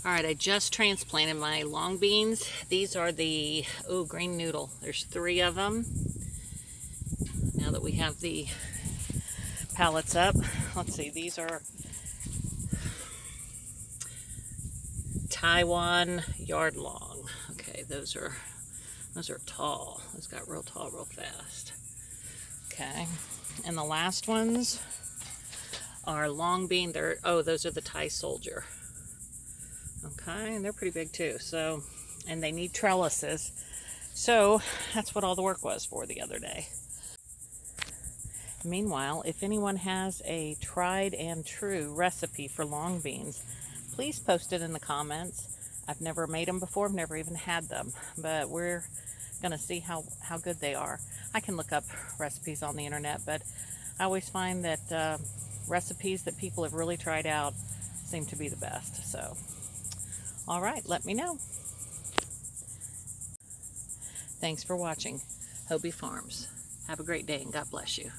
Alright, I just transplanted my long beans. These are the, green noodle. There's 3 of them. Now that we have the pallets up, let's see, these are Taiwan yard long. Okay, those are tall. Those got real tall real fast. Okay, and the last ones are long bean. Those are the Thai soldier. Okay, and they're pretty big too. So, and they need trellises. So that's what all the work was for the other day. Meanwhile, if anyone has a tried and true recipe for long beans, please post it in the comments. I've never made them before. I've never even had them, but we're going to see how good they are. I can look up recipes on the internet, but I always find that recipes that people have really tried out seem to be the best. So, all right, let me know. Thanks for watching Hobie Farms. Have a great day and God bless you.